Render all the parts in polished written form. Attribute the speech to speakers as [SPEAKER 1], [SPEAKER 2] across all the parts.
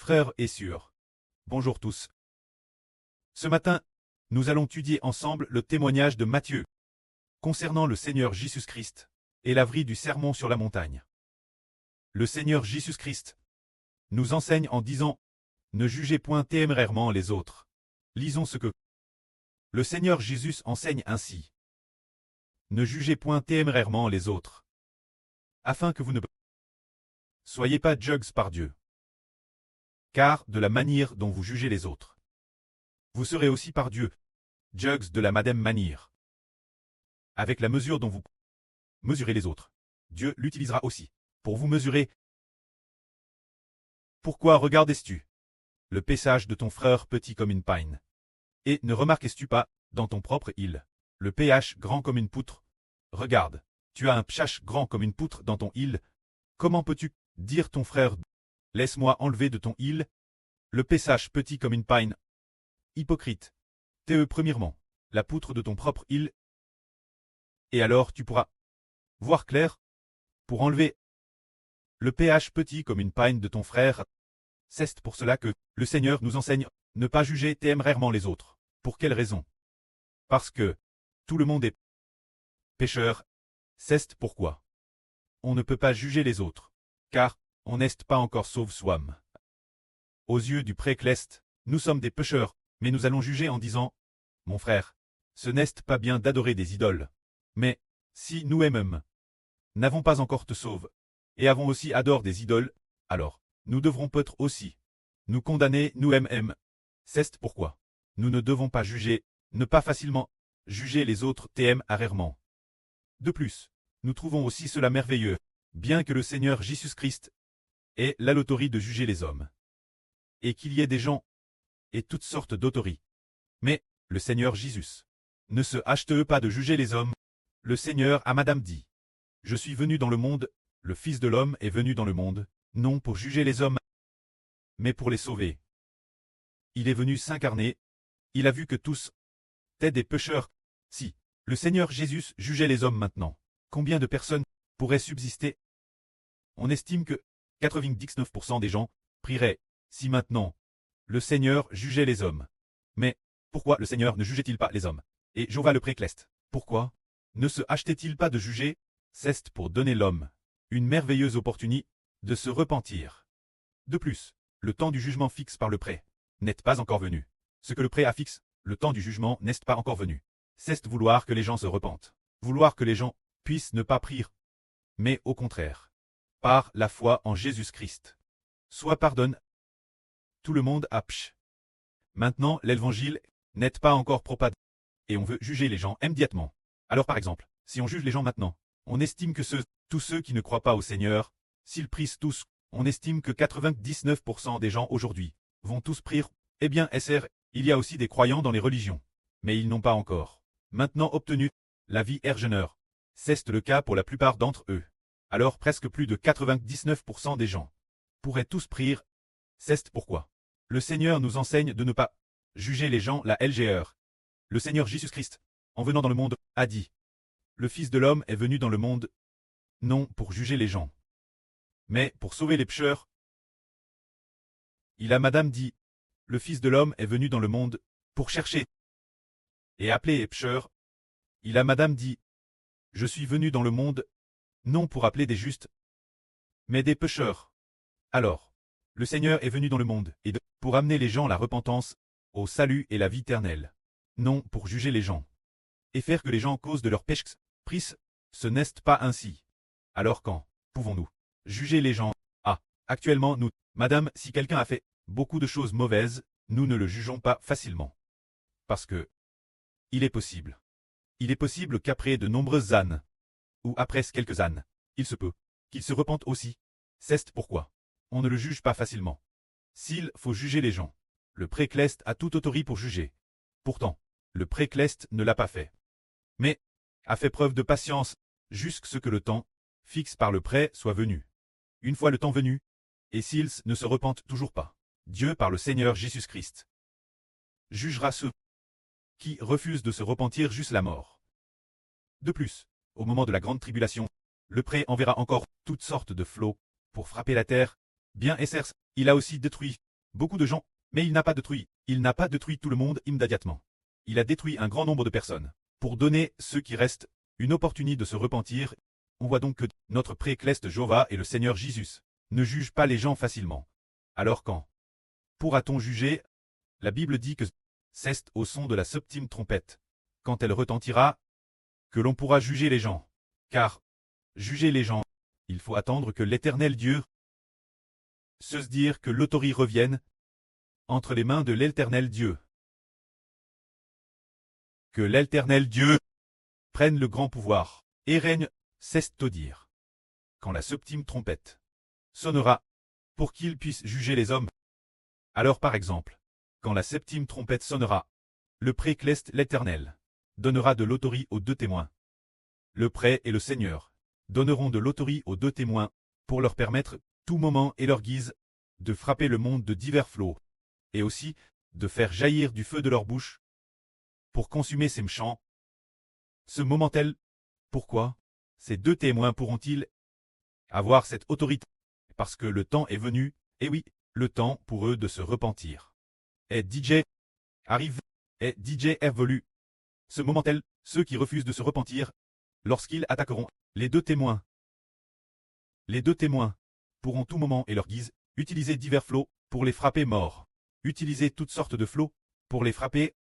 [SPEAKER 1] Frères et sœurs, bonjour tous. Ce matin, nous allons étudier ensemble le témoignage de Matthieu concernant le Seigneur Jésus-Christ et la vraie du sermon sur la montagne. Le Seigneur Jésus-Christ nous enseigne en disant « Ne jugez point témérairement les autres ». Lisons ce que le Seigneur Jésus enseigne ainsi. « Ne jugez point témérairement les autres, afin que vous ne soyez pas jugés par Dieu. Car de la manière dont vous jugez les autres, vous serez aussi par Dieu jugés de la même manière. Avec la mesure dont vous mesurez les autres, Dieu l'utilisera aussi pour vous mesurer. Pourquoi regardes-tu le paissage de ton frère petit comme une paille, et ne remarques-tu pas, dans ton propre île, le péage grand comme une poutre? Regarde, tu as un pchach grand comme une poutre dans ton île. Comment peux-tu dire ton frère, laisse-moi enlever de ton île le paissage petit comme une paille? Hypocrite, t'es premièrement la poutre de ton propre île, et alors tu pourras voir clair pour enlever le péage petit comme une paille de ton frère. C'est pour cela que le Seigneur nous enseigne ne pas juger témérairement les autres. Pour quelle raison? Parce que tout le monde est pécheur. C'est pourquoi on ne peut pas juger les autres, car on n'est pas encore sauve soi-même. Aux yeux du précleste, nous sommes des pécheurs, mais nous allons juger en disant « Mon frère, ce n'est pas bien d'adorer des idoles. Mais si nous-mêmes n'avons pas encore te sauve, et avons aussi adoré des idoles, alors nous devrons peut-être aussi nous condamner nous-mêmes. C'est pourquoi nous ne devons pas juger, ne pas facilement juger les autres témérairement. De plus, nous trouvons aussi cela merveilleux, bien que le Seigneur Jésus-Christ ait l'autorité de juger les hommes, et qu'il y ait des gens et toutes sortes d'autorités. Mais le Seigneur Jésus ne se hâte pas de juger les hommes. Le Seigneur a Madame dit « Je suis venu dans le monde, le Fils de l'homme est venu dans le monde, non pour juger les hommes, mais pour les sauver. Il est venu s'incarner, il a vu que tous étaient des pécheurs. Si le Seigneur Jésus jugeait les hommes maintenant, combien de personnes pourraient subsister? On estime que 99% des gens prieraient si maintenant le Seigneur jugeait les hommes. Mais pourquoi le Seigneur ne jugeait-il pas les hommes? Et Jéhovah le précleste, pourquoi ne se hâtait-il pas de juger? C'est pour donner l'homme une merveilleuse opportunité de se repentir. De plus, le temps du jugement fixe par le pré n'est pas encore venu. Ce que le pré a fixe, le temps du jugement n'est pas encore venu. C'est vouloir que les gens se repentent, vouloir que les gens puissent ne pas prier, mais au contraire, par la foi en Jésus-Christ, soit pardonne. Tout le monde a pch. Maintenant, l'évangile n'est pas encore propagé, et on veut juger les gens immédiatement. Alors par exemple, si on juge les gens maintenant, on estime que tous ceux qui ne croient pas au Seigneur, s'ils prient tous, on estime que 99% des gens aujourd'hui vont tous prier. Eh bien, SR, il y a aussi des croyants dans les religions, mais ils n'ont pas encore maintenant obtenu la vie éternelle. C'est le cas pour la plupart d'entre eux. Alors presque plus de 99% des gens pourraient tous prier. C'est pourquoi le Seigneur nous enseigne de ne pas juger les gens la LGR. Le Seigneur Jésus-Christ, en venant dans le monde, a dit « Le Fils de l'homme est venu dans le monde, non pour juger les gens, mais pour sauver les pécheurs. » Il a Madame dit « Le Fils de l'homme est venu dans le monde, pour chercher et appeler les pécheurs. » Il a Madame dit « Je suis venu dans le monde, non pour appeler des justes, mais des pécheurs. » Alors, le Seigneur est venu dans le monde, et pour amener les gens à la repentance, au salut et la vie éternelle, non pour juger les gens, et faire que les gens cause de leurs péchés prissent. Ce n'est pas ainsi. Alors quand pouvons-nous juger les gens? Ah, actuellement nous, Madame, si quelqu'un a fait beaucoup de choses mauvaises, nous ne le jugeons pas facilement. Parce que il est possible qu'après de nombreuses années, ou après quelques années, il se peut qu'il se repente aussi. C'est pourquoi on ne le juge pas facilement. S'il faut juger les gens, le précleste a toute autorité pour juger. Pourtant, le précleste ne l'a pas fait, mais a fait preuve de patience jusqu'à ce que le temps fixe par le pré soit venu. Une fois le temps venu, et s'ils ne se repentent toujours pas, Dieu par le Seigneur Jésus-Christ jugera ceux qui refusent de se repentir jusqu'à la mort. De plus, au moment de la grande tribulation, le pré enverra encore toutes sortes de flots pour frapper la terre. Bien SR, il a aussi détruit beaucoup de gens, mais il n'a pas détruit tout le monde immédiatement. Il a détruit un grand nombre de personnes, pour donner ceux qui restent une opportunité de se repentir. On voit donc que notre précleste Jéhovah et le Seigneur Jésus ne jugent pas les gens facilement. Alors quand pourra-t-on juger? La Bible dit que c'est au son de la septième trompette, quand elle retentira, que l'on pourra juger les gens. Car, juger les gens, il faut attendre que l'Éternel Dieu se dire que l'autorité revienne entre les mains de l'Éternel Dieu. Que l'Éternel Dieu prenne le grand pouvoir et règne, c'est à dire. Quand la septième trompette sonnera, pour qu'il puisse juger les hommes. Alors par exemple, quand la septième trompette sonnera, le précleste l'Éternel donnera de l'autorité aux deux témoins. Le prêtre et le Seigneur donneront de l'autorité aux deux témoins pour leur permettre, tout moment et leur guise, de frapper le monde de divers flots, et aussi de faire jaillir du feu de leur bouche pour consumer ces méchants. Ce moment-tel, pourquoi ces deux témoins pourront-ils avoir cette autorité? Parce que le temps est venu, et oui, le temps pour eux de se repentir. Et DJ arrive, et DJ évolue. Ce moment-tel, ceux qui refusent de se repentir, lorsqu'ils attaqueront les deux témoins. Les deux témoins pourront tout moment et leur guise utiliser divers flots pour les frapper morts. Utiliser toutes sortes de flots pour les frapper,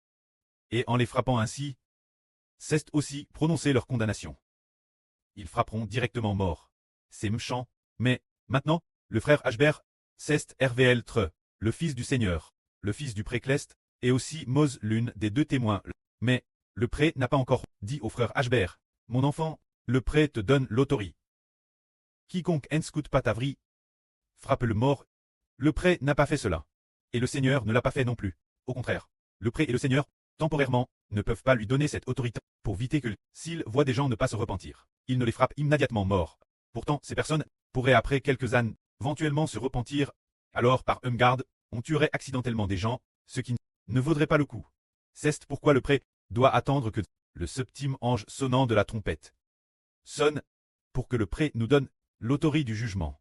[SPEAKER 1] et en les frappant ainsi, c'est aussi prononcer leur condamnation. Ils frapperont directement morts. C'est méchant, mais, maintenant, le frère Ashbert, c'est RVL3, le fils du Seigneur, le fils du précleste, et aussi Mose l'une des deux témoins. Mais, le prêtre n'a pas encore dit au frère Ashbert, mon enfant, le prêtre te donne l'autorité. Quiconque n'écoute pas ta vie, frappe le mort. Le prêtre n'a pas fait cela. Et le Seigneur ne l'a pas fait non plus. Au contraire, le prêtre et le Seigneur, temporairement, ne peuvent pas lui donner cette autorité pour éviter que, s'ils voient des gens ne pas se repentir, ils ne les frappent immédiatement morts. Pourtant, ces personnes pourraient après quelques années, éventuellement se repentir. Alors, par garde, on tuerait accidentellement des gens, ce qui ne vaudrait pas le coup. C'est pourquoi le prêtre doit attendre que le septième ange sonnant de la trompette sonne, pour que le prêtre nous donne l'autorité du jugement.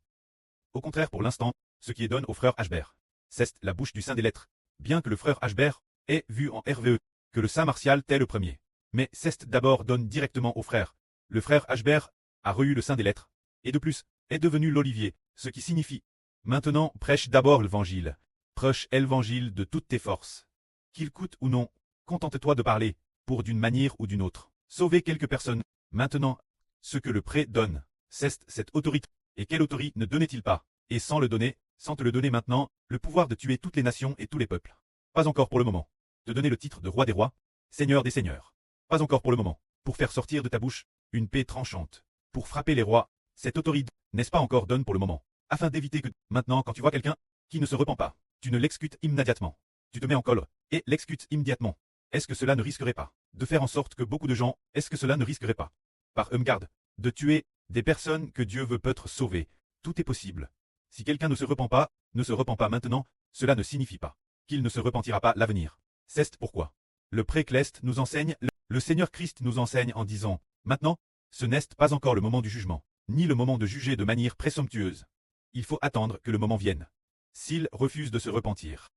[SPEAKER 1] Au contraire, pour l'instant, ce qui est donné au frère Ashbert, c'est la bouche du saint des lettres, bien que le frère Ashbert ait vu en RVE que le saint Martial était le premier. Mais c'est d'abord donne directement au frère. Le frère Ashbert a reçu le saint des lettres, et de plus, est devenu l'olivier, ce qui signifie maintenant prêche d'abord l'évangile. Prêche l'évangile de toutes tes forces. Qu'il coûte ou non, contente-toi de parler, pour d'une manière ou d'une autre, sauver quelques personnes. Maintenant, ce que le prêtre donne, c'est cette autorité. Et quelle autorité ne donnait-il pas? Et sans te le donner maintenant, le pouvoir de tuer toutes les nations et tous les peuples. Pas encore pour le moment. De donner le titre de roi des rois, seigneur des seigneurs. Pas encore pour le moment. Pour faire sortir de ta bouche une paix tranchante. Pour frapper les rois, cette autorité, n'est-ce pas encore donne pour le moment? Afin d'éviter que, maintenant quand tu vois quelqu'un qui ne se repent pas, tu ne l'exécutes immédiatement. Tu te mets en colère, et l'exécutes immédiatement. Est-ce que cela ne risquerait pas de faire en sorte que beaucoup de gens, est-ce que cela ne risquerait pas, par garde, de tuer des personnes que Dieu veut peut-être sauver? Tout est possible. Si quelqu'un ne se repent pas maintenant, cela ne signifie pas qu'il ne se repentira pas l'avenir. C'est pourquoi le précleste nous enseigne, le Seigneur Christ nous enseigne en disant, maintenant, ce n'est pas encore le moment du jugement, ni le moment de juger de manière présomptueuse. Il faut attendre que le moment vienne. S'il refuse de se repentir,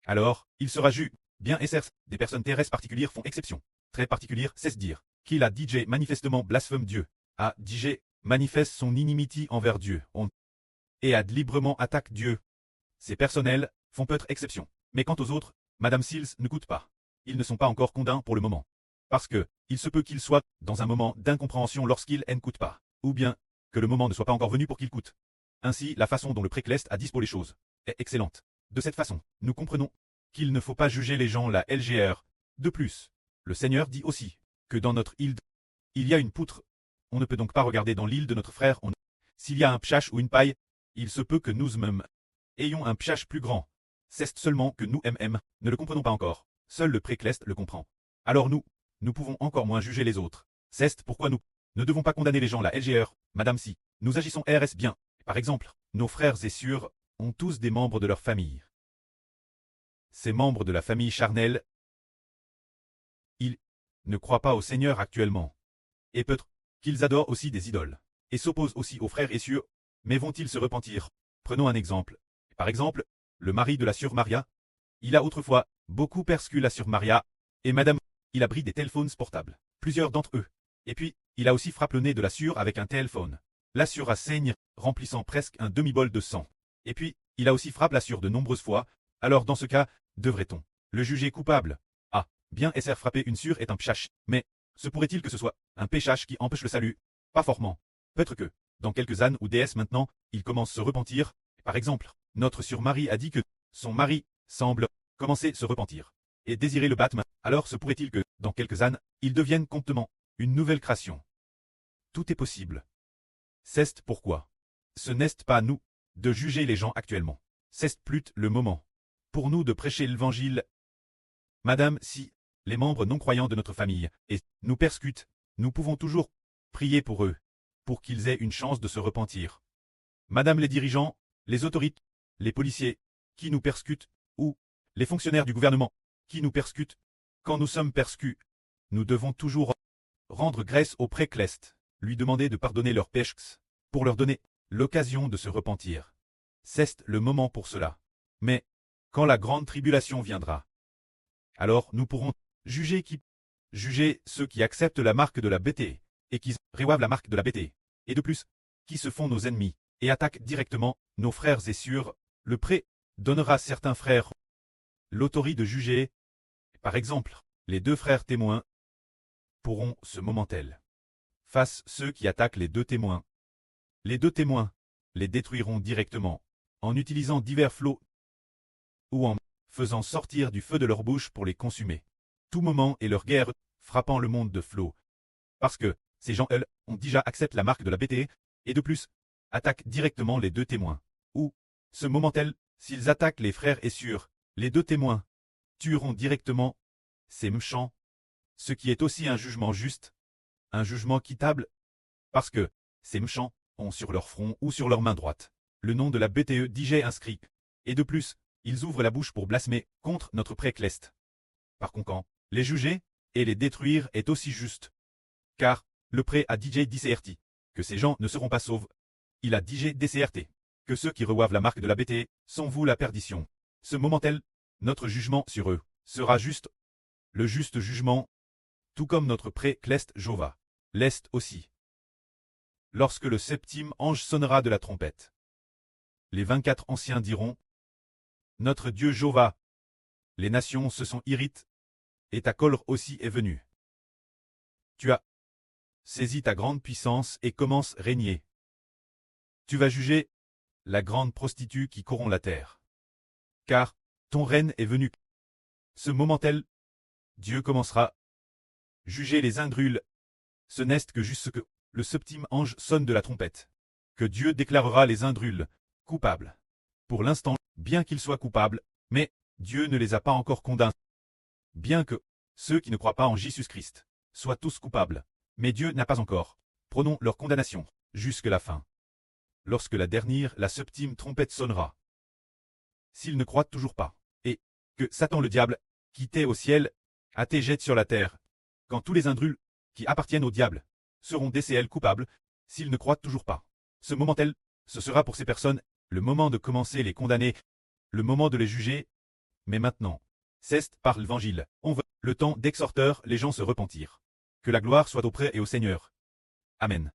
[SPEAKER 1] alors, il sera jugé. Bien et certes, des personnes terrestres particulières font exception. Très particulière, c'est dire qu'il a DJ manifestement blasphème Dieu, a DJ manifeste son inimitié envers Dieu, et a librement attaque Dieu. Ces personnels font peut-être exception. Mais quant aux autres, Madame Sills ne coûte pas. Ils ne sont pas encore condamnés pour le moment. Parce que, il se peut qu'ils soient dans un moment d'incompréhension lorsqu'ils n'écoutent pas. Ou bien, que le moment ne soit pas encore venu pour qu'ils coûtent. Ainsi, la façon dont le précleste a dispo les choses est excellente. De cette façon, nous comprenons qu'il ne faut pas juger les gens la LGR. De plus, le Seigneur dit aussi que dans notre île, il y a une poutre. On ne peut donc pas regarder dans l'île de notre frère. S'il y a un pchache ou une paille, il se peut que nous-mêmes ayons un pchache plus grand. C'est seulement que nous ne le comprenons pas encore. Seul le précleste le comprend. Alors nous pouvons encore moins juger les autres. C'est pourquoi nous ne devons pas condamner les gens la LGR. Madame, si nous agissons RS bien, par exemple, nos frères et sœurs ont tous des membres de leur famille. Ces membres de la famille charnelle, ils ne croient pas au Seigneur actuellement. Et peut-être qu'ils adorent aussi des idoles, et s'opposent aussi aux frères et sœurs, mais vont-ils se repentir? Prenons un exemple. Par exemple, le mari de la sœur Maria. Il a autrefois beaucoup persécuté la sœur Maria, et madame, il a pris des téléphones portables, plusieurs d'entre eux. Et puis, il a aussi frappé le nez de la sœur avec un téléphone. La sœur a saigné, remplissant presque un demi-bol de sang. Et puis, il a aussi frappé la sœur de nombreuses fois. Alors dans ce cas, devrait-on le juger coupable? Ah, bien essayer frapper une sœur est un pchash, mais se pourrait-il que ce soit un péchage qui empêche le salut? Pas fortement. Peut-être que, dans quelques ânes ou déesses maintenant, il commence à se repentir. Par exemple, notre sœur Marie a dit que son mari semble commencer à se repentir et désirer le baptême. Alors se pourrait-il que, dans quelques ânes, il devienne complètement une nouvelle création? Tout est possible. C'est pourquoi ce n'est pas à nous de juger les gens actuellement. C'est plus le moment pour nous de prêcher l'évangile. Madame, si les membres non-croyants de notre famille et nous persécutent, nous pouvons toujours prier pour eux, pour qu'ils aient une chance de se repentir. Madame, les dirigeants, les autorités, les policiers, qui nous persécutent, ou les fonctionnaires du gouvernement, qui nous persécutent, quand nous sommes persécutés, nous devons toujours rendre grâce au précleste, lui demander de pardonner leurs péchés, pour leur donner l'occasion de se repentir. C'est le moment pour cela. Mais, quand la grande tribulation viendra, alors nous pourrons juger ceux qui acceptent la marque de la bêtise, et qui reçoivent la marque de la bêtise, et de plus, qui se font nos ennemis, et attaquent directement nos frères et sœurs. Le pré donnera certains frères l'autorité de juger. Par exemple, les deux frères témoins pourront ce moment-tel face ceux qui attaquent les deux témoins. Les deux témoins les détruiront directement en utilisant divers flots ou en faisant sortir du feu de leur bouche pour les consumer. Tout moment est leur guerre frappant le monde de flots. Parce que ces gens, eux, ont déjà accepté la marque de la bêtise et de plus, attaquent directement les deux témoins. Ou, ce moment-tel, s'ils attaquent les frères et sœurs, les deux témoins tueront directement ces méchants, ce qui est aussi un jugement juste, un jugement quittable, parce que ces méchants ont sur leur front ou sur leur main droite le nom de la bêtise DJ inscrit, et de plus, ils ouvrent la bouche pour blasphémer contre notre précleste. Par conséquent, les juger et les détruire est aussi juste. Car, le pré a DJ DCRT, que ces gens ne seront pas sauvés. Il a DJ DCRT, que ceux qui reçoivent la marque de la bêtise sont voués la perdition. Ce moment-tel, notre jugement sur eux sera juste. Le juste jugement, tout comme notre précleste Jova, l'est aussi. Lorsque le septième ange sonnera de la trompette, les 24 anciens diront: Notre Dieu Jova, les nations se sont irritées, et ta colère aussi est venue. Tu as saisi ta grande puissance et commence à régner. Tu vas juger la grande prostituée qui corrompt la terre. Car ton règne est venu. Ce moment-tel, Dieu commencera à juger les indrules. Ce n'est que juste que le septième ange sonne de la trompette, que Dieu déclarera les indrules coupables. Pour l'instant, bien qu'ils soient coupables, mais Dieu ne les a pas encore condamnés. Bien que ceux qui ne croient pas en Jésus-Christ soient tous coupables, mais Dieu n'a pas encore prononcé leur condamnation jusqu'à la fin. Lorsque la septième trompette sonnera, s'ils ne croient toujours pas, et que Satan le diable, quitté au ciel, a été jeté sur la terre, quand tous les indrules qui appartiennent au diable seront DCL coupables, s'ils ne croient toujours pas. Ce moment-tel, ce sera pour ces personnes le moment de commencer les condamner, le moment de les juger. Mais maintenant, c'est par l'évangile, on veut le temps d'exhorteur les gens se repentir. Que la gloire soit auprès et au Seigneur. Amen.